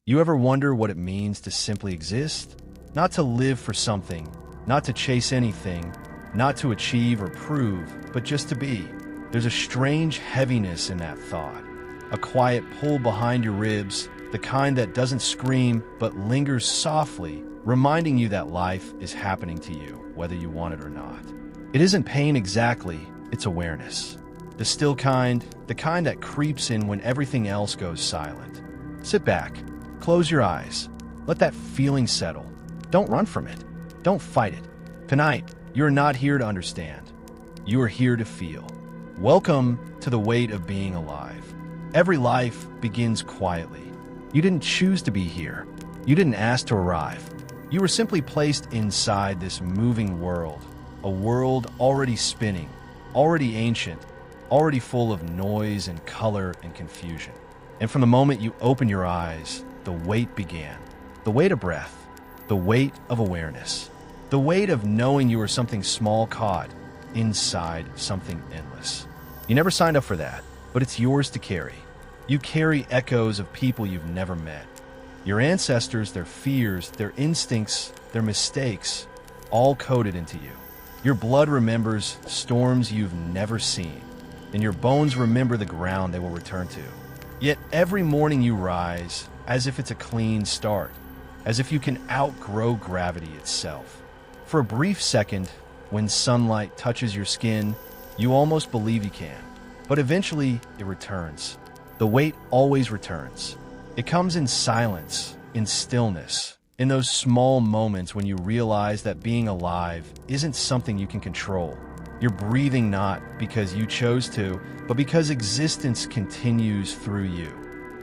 You ever wonder what it means to simply exist? Not to live for something, not to chase anything, not to achieve or prove, but just to be. There's a strange heaviness in that thought, a quiet pull behind your ribs, the kind that doesn't scream but lingers softly, reminding you that life is happening to you, whether you want it or not. It isn't pain exactly, it's awareness. The still kind, the kind that creeps in when everything else goes silent. Sit back, close your eyes, let that feeling settle. Don't run from it, don't fight it. Tonight, you're not here to understand. You are here to feel. Welcome to the weight of being alive. Every life begins quietly. You didn't choose to be here. You didn't ask to arrive. You were simply placed inside this moving world, a world already spinning, already ancient, already full of noise and color and confusion. And from the moment you opened your eyes, the weight began. The weight of breath, the weight of awareness, the weight of knowing you were something small caught inside something endless. You never signed up for that, but it's yours to carry. You carry echoes of people you've never met. Your ancestors, their fears, their instincts, their mistakes, all coded into you. Your blood remembers storms you've never seen, and your bones remember the ground they will return to. Yet every morning you rise as if it's a clean start, as if you can outgrow gravity itself. For a brief second, when sunlight touches your skin, you almost believe you can. But eventually, it returns. The weight always returns. It comes in silence, in stillness, in those small moments when you realize that being alive isn't something you can control. You're breathing not because you chose to, but because existence continues through you.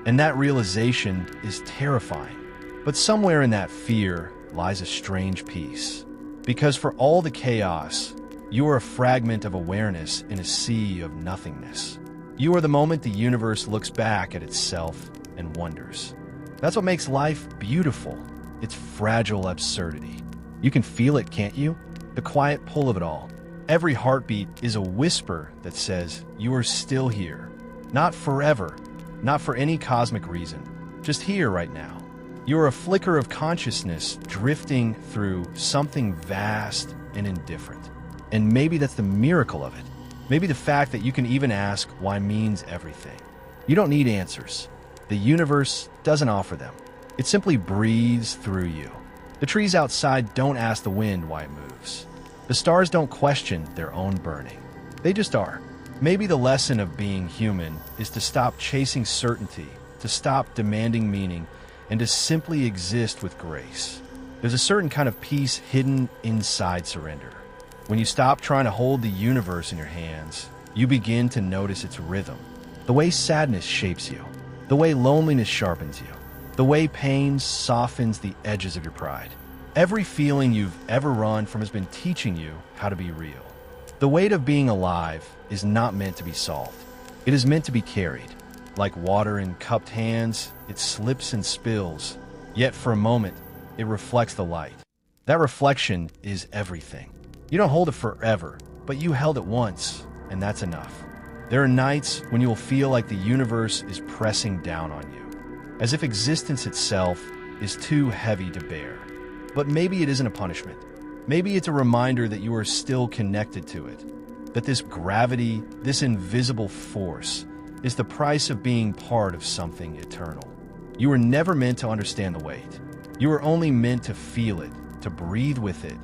And that realization is terrifying. But somewhere in that fear lies a strange peace. Because for all the chaos, you are a fragment of awareness in a sea of nothingness. You are the moment the universe looks back at itself and wonders. That's what makes life beautiful. Its fragile absurdity. You can feel it, can't you? The quiet pull of it all. Every heartbeat is a whisper that says, you are still here. Not forever, not for any cosmic reason, just here right now. You are a flicker of consciousness drifting through something vast and indifferent. And maybe that's the miracle of it. Maybe the fact that you can even ask why means everything. You don't need answers. The universe doesn't offer them. It simply breathes through you. The trees outside don't ask the wind why it moves. The stars don't question their own burning. They just are. Maybe the lesson of being human is to stop chasing certainty, to stop demanding meaning, and to simply exist with grace. There's a certain kind of peace hidden inside surrender. When you stop trying to hold the universe in your hands, you begin to notice its rhythm. The way sadness shapes you, the way loneliness sharpens you, the way pain softens the edges of your pride. Every feeling you've ever run from has been teaching you how to be real. The weight of being alive is not meant to be solved. It is meant to be carried. Like water in cupped hands, it slips and spills, yet for a moment, it reflects the light. That reflection is everything. You don't hold it forever, but you held it once, and that's enough. There are nights when you will feel like the universe is pressing down on you, as if existence itself is too heavy to bear. But maybe it isn't a punishment. Maybe it's a reminder that you are still connected to it, that this gravity, this invisible force, is the price of being part of something eternal. You were never meant to understand the weight. You were only meant to feel it, to breathe with it,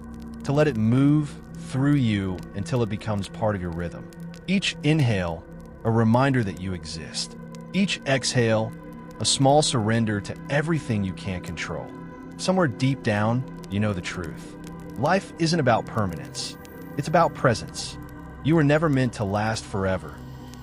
to let it move through you until it becomes part of your rhythm. Each inhale, a reminder that you exist. Each exhale, a small surrender to everything you can't control. Somewhere deep down, you know the truth. Life isn't about permanence. It's about presence. You were never meant to last forever.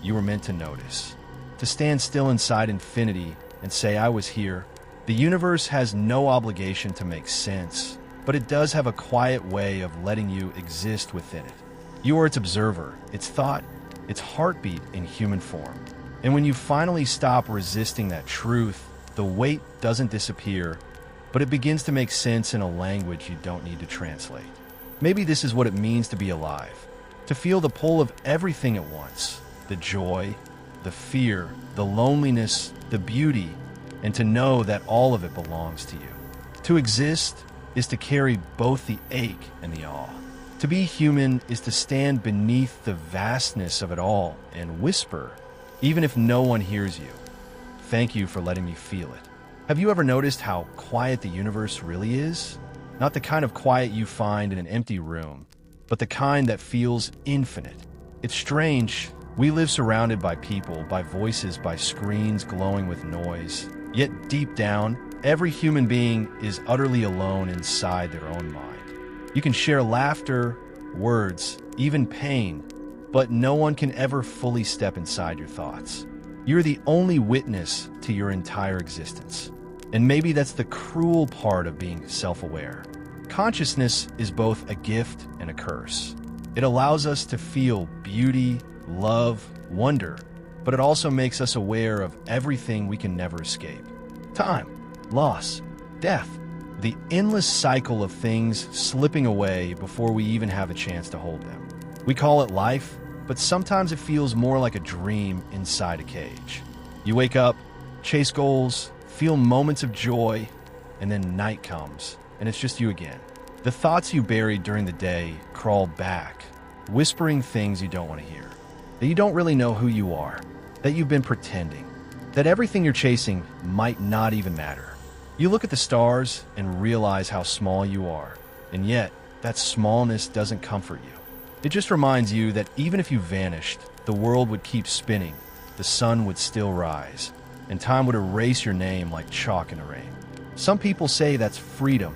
You were meant to notice. To stand still inside infinity and say, I was here. The universe has no obligation to make sense, but it does have a quiet way of letting you exist within it. You are its observer, its thought, its heartbeat in human form. And when you finally stop resisting that truth, the weight doesn't disappear, but it begins to make sense in a language you don't need to translate. Maybe this is what it means to be alive, to feel the pull of everything at once, the joy, the fear, the loneliness, the beauty, and to know that all of it belongs to you. To exist is to carry both the ache and the awe. To be human is to stand beneath the vastness of it all and whisper, even if no one hears you, "Thank you for letting me feel it." Have you ever noticed how quiet the universe really is? Not the kind of quiet you find in an empty room, but the kind that feels infinite. It's strange. We live surrounded by people, by voices, by screens glowing with noise. Yet deep down, every human being is utterly alone inside their own mind. You can share laughter, words, even pain, but no one can ever fully step inside your thoughts. You're the only witness to your entire existence. And maybe that's the cruel part of being self-aware. Consciousness is both a gift and a curse. It allows us to feel beauty, love, wonder, but it also makes us aware of everything we can never escape. Time, loss, death, the endless cycle of things slipping away before we even have a chance to hold them. We call it life, but sometimes it feels more like a dream inside a cage. You wake up, chase goals, feel moments of joy, and then night comes, and it's just you again. The thoughts you buried during the day crawl back, whispering things you don't want to hear. That you don't really know who you are, that you've been pretending, that everything you're chasing might not even matter. You look at the stars and realize how small you are, and yet that smallness doesn't comfort you. It just reminds you that even if you vanished, the world would keep spinning, the sun would still rise, and time would erase your name like chalk in the rain. Some people say that's freedom,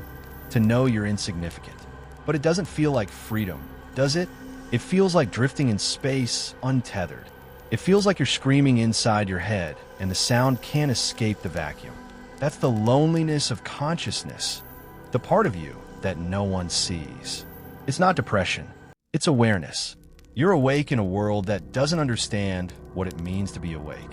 to know you're insignificant. But it doesn't feel like freedom, does it? It feels like drifting in space, untethered. It feels like you're screaming inside your head, and the sound can't escape the vacuum. That's the loneliness of consciousness, the part of you that no one sees. It's not depression, it's awareness. You're awake in a world that doesn't understand what it means to be awake.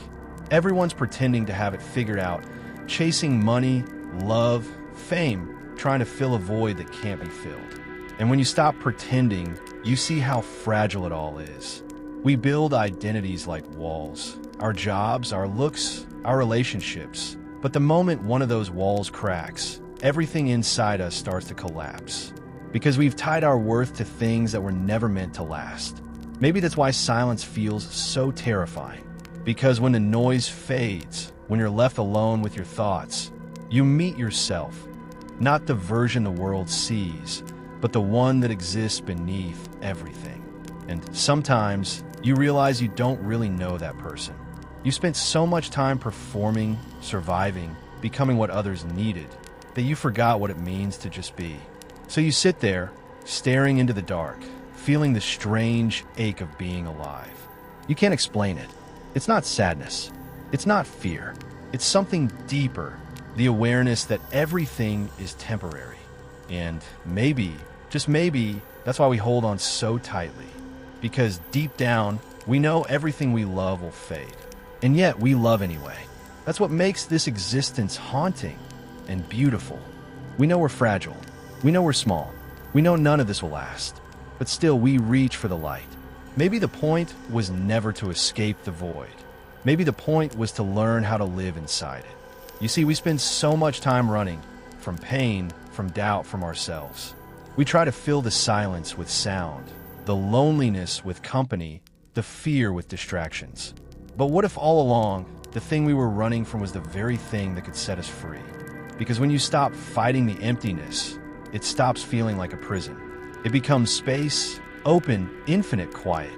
Everyone's pretending to have it figured out, chasing money, love, fame, trying to fill a void that can't be filled. And when you stop pretending, you see how fragile it all is. We build identities like walls, our jobs, our looks, our relationships. But the moment one of those walls cracks, everything inside us starts to collapse. Because we've tied our worth to things that were never meant to last. Maybe that's why silence feels so terrifying. Because when the noise fades, when you're left alone with your thoughts, you meet yourself. Not the version the world sees, but the one that exists beneath everything. And sometimes you realize you don't really know that person. You spent so much time performing, surviving, becoming what others needed, that you forgot what it means to just be. So you sit there, staring into the dark, feeling the strange ache of being alive. You can't explain it. It's not sadness. It's not fear. It's something deeper, the awareness that everything is temporary. And maybe, just maybe, that's why we hold on so tightly. Because deep down, we know everything we love will fade. And yet we love anyway. That's what makes this existence haunting and beautiful. We know we're fragile. We know we're small. We know none of this will last. But still, we reach for the light. Maybe the point was never to escape the void. Maybe the point was to learn how to live inside it. You see, we spend so much time running from pain, from doubt, from ourselves. We try to fill the silence with sound, the loneliness with company, the fear with distractions. But what if all along, the thing we were running from was the very thing that could set us free? Because when you stop fighting the emptiness, it stops feeling like a prison. It becomes space, open, infinite quiet.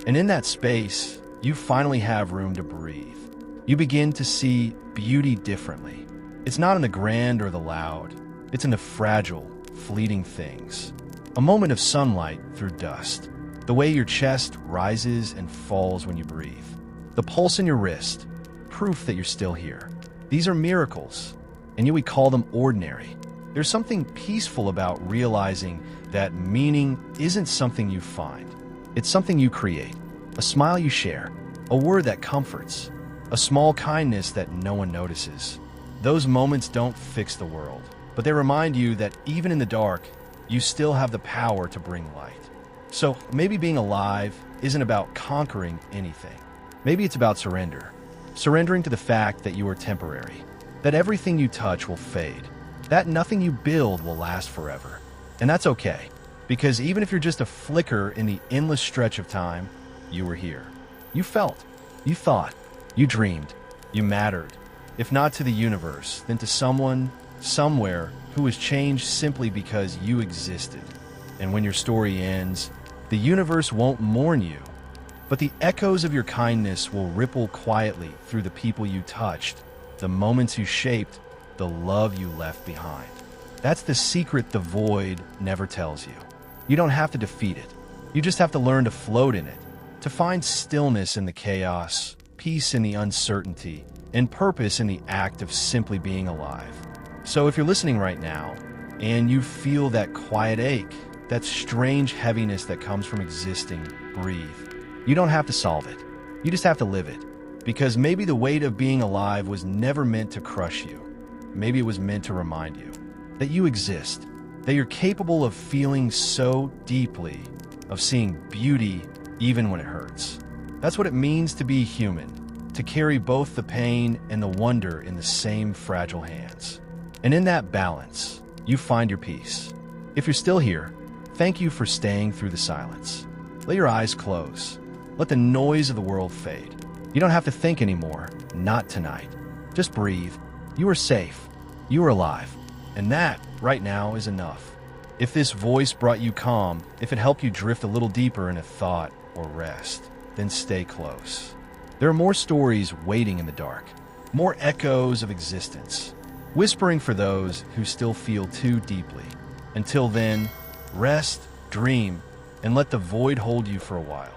And in that space, you finally have room to breathe. You begin to see beauty differently. It's not in the grand or the loud. It's in the fragile, fleeting things. A moment of sunlight through dust. The way your chest rises and falls when you breathe. The pulse in your wrist, proof that you're still here. These are miracles, and yet we call them ordinary. There's something peaceful about realizing that meaning isn't something you find. It's something you create. A smile you share, a word that comforts, a small kindness that no one notices. Those moments don't fix the world, but they remind you that even in the dark, you still have the power to bring light. So maybe being alive isn't about conquering anything. Maybe it's about surrender. Surrendering to the fact that you are temporary, that everything you touch will fade, that nothing you build will last forever. And that's okay, because even if you're just a flicker in the endless stretch of time, you were here. You felt, you thought, you dreamed, you mattered. If not to the universe, then to someone, somewhere, who was changed simply because you existed. And when your story ends, the universe won't mourn you, but the echoes of your kindness will ripple quietly through the people you touched, the moments you shaped, the love you left behind. That's the secret the void never tells you. You don't have to defeat it. You just have to learn to float in it, to find stillness in the chaos, peace in the uncertainty, and purpose in the act of simply being alive. So if you're listening right now, and you feel that quiet ache, that strange heaviness that comes from existing, breathe. You don't have to solve it. You just have to live it. Because maybe the weight of being alive was never meant to crush you. Maybe it was meant to remind you that you exist, that you're capable of feeling so deeply, of seeing beauty even when it hurts. That's what it means to be human, to carry both the pain and the wonder in the same fragile hands. And in that balance, you find your peace. If you're still here, thank you for staying through the silence. Let your eyes close. Let the noise of the world fade. You don't have to think anymore, not tonight. Just breathe. You are safe. You are alive. And that, right now, is enough. If this voice brought you calm, if it helped you drift a little deeper into thought or rest, then stay close. There are more stories waiting in the dark, more echoes of existence, whispering for those who still feel too deeply. Until then, rest, dream, and let the void hold you for a while.